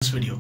this video.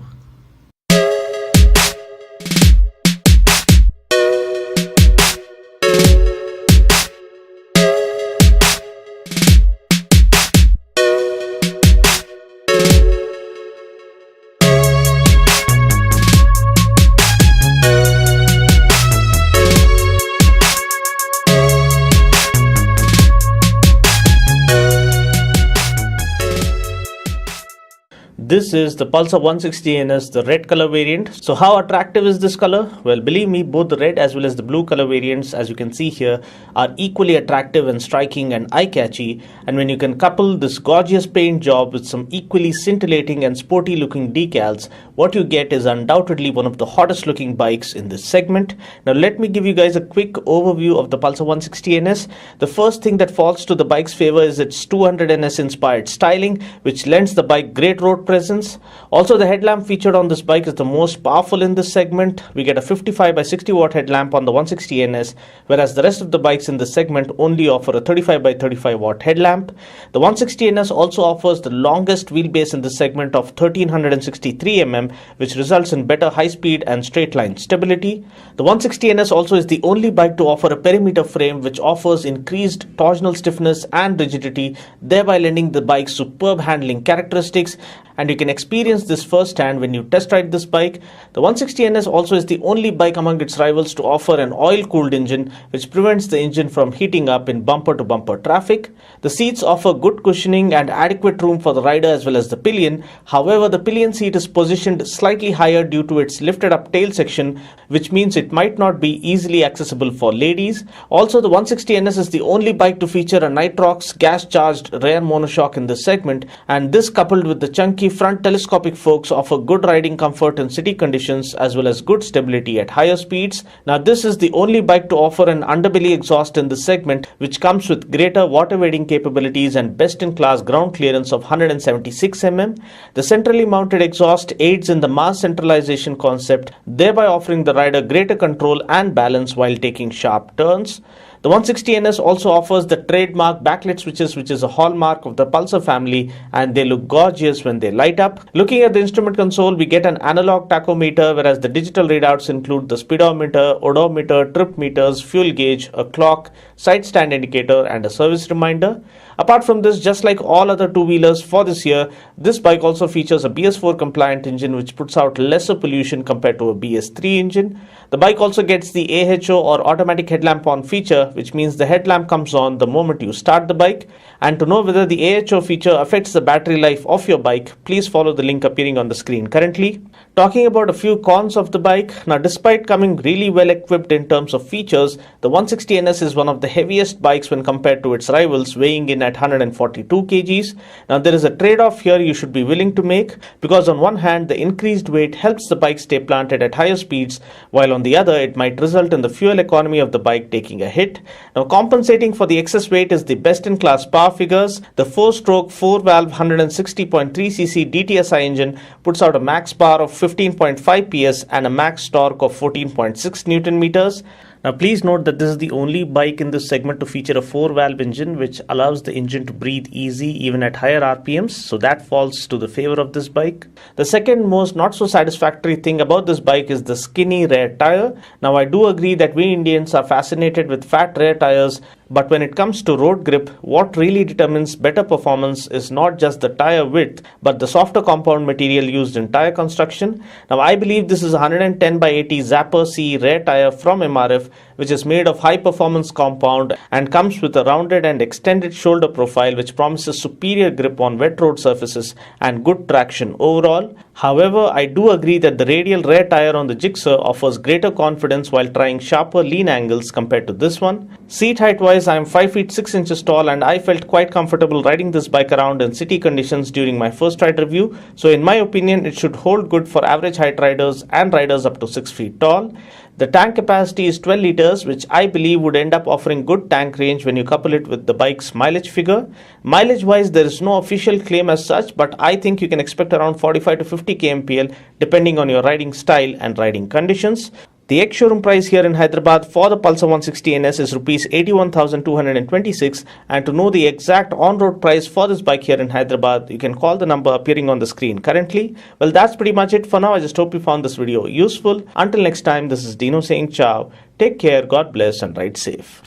This is the Pulsar 160 NS, the red color variant. So how attractive is this color? Well, believe me, both the red as well as the blue color variants, as you can see here, are equally attractive and striking and eye-catchy. And when you can couple this gorgeous paint job with some equally scintillating and sporty looking decals, what you get is undoubtedly one of the hottest looking bikes in this segment. Now let me give you guys a quick overview of the Pulsar 160 NS. The first thing that falls to the bike's favor is its 200 NS inspired styling, which lends the bike great road presence. Also, the headlamp featured on this bike is the most powerful in this segment. We get a 55 by 60 watt headlamp on the 160 NS, whereas the rest of the bikes in this segment only offer a 35 by 35 watt headlamp. The 160 NS also offers the longest wheelbase in this segment of 1363 mm, which results in better high speed and straight line stability. The 160 NS also is the only bike to offer a perimeter frame, which offers increased torsional stiffness and rigidity, thereby lending the bike superb handling characteristics. And you can experience this firsthand when you test ride this bike. The 160 NS also is the only bike among its rivals to offer an oil-cooled engine, which prevents the engine from heating up in bumper-to-bumper traffic. The seats offer good cushioning and adequate room for the rider as well as the pillion. However, the pillion seat is positioned slightly higher due to its lifted-up tail section, which means it might not be easily accessible for ladies. Also, the 160 NS is the only bike to feature a Nitrox gas-charged rear monoshock in this segment, and this coupled with the chunky front telescopic forks offer good riding comfort in city conditions as well as good stability at higher speeds. Now this is the only bike to offer an underbelly exhaust in this segment, which comes with greater water wading capabilities and best in class ground clearance of 176 mm. The centrally mounted exhaust aids in the mass centralization concept, thereby offering the rider greater control and balance while taking sharp turns. The 160 NS also offers the trademark backlit switches, which is a hallmark of the Pulsar family, and they look gorgeous when they light up. Looking at the instrument console, we get an analog tachometer, whereas the digital readouts include the speedometer, odometer, trip meters, fuel gauge, a clock, side stand indicator, and a service reminder. Apart from this, just like all other two-wheelers for this year, this bike also features a BS4 compliant engine, which puts out lesser pollution compared to a BS3 engine. The bike also gets the AHO or automatic headlamp on feature, which means the headlamp comes on the moment you start the bike. And to know whether the AHO feature affects the battery life of your bike, please follow the link appearing on the screen currently. Talking about a few cons of the bike, now despite coming really well equipped in terms of features, the 160 NS is one of the heaviest bikes when compared to its rivals, weighing in at 142 kgs. Now there is a trade-off here you should be willing to make, because on one hand the increased weight helps the bike stay planted at higher speeds, while on the other it might result in the fuel economy of the bike taking a hit. Now compensating for the excess weight is the best-in-class power figures. The 4-stroke 4-valve 160.3cc DTSI engine puts out a max power of 15.5 PS and a max torque of 14.6 Newton meters. Now please note that this is the only bike in this segment to feature a 4-valve engine, which allows the engine to breathe easy even at higher RPMs, so that falls to the favor of this bike. The second most not so satisfactory thing about this bike is the skinny rear tire. Now I do agree that we Indians are fascinated with fat rear tires, but when it comes to road grip, what really determines better performance is not just the tire width, but the softer compound material used in tire construction. Now I believe this is a 110 by 80 Zapper C rear tire from MRF, which is made of high performance compound and comes with a rounded and extended shoulder profile, which promises superior grip on wet road surfaces and good traction overall. However, I do agree that the radial rear tire on the Gixxer offers greater confidence while trying sharper lean angles compared to this one. Seat height wise, I am 5 feet 6 inches tall, and I felt quite comfortable riding this bike around in city conditions during my first ride review. So in my opinion, it should hold good for average height riders and riders up to 6 feet tall. The tank capacity is 12 liters, which I believe would end up offering good tank range when you couple it with the bike's mileage figure. Mileage wise, there is no official claim as such, but I think you can expect around 45 to 50 kmpl depending on your riding style and riding conditions. The ex-showroom price here in Hyderabad for the Pulsar 160 NS is rupees 81,226, and to know the exact on-road price for this bike here in Hyderabad, you can call the number appearing on the screen currently. Well, that's pretty much it for now. I just hope you found this video useful. Until next time, this is Dino saying ciao. Take care, God bless, and ride safe.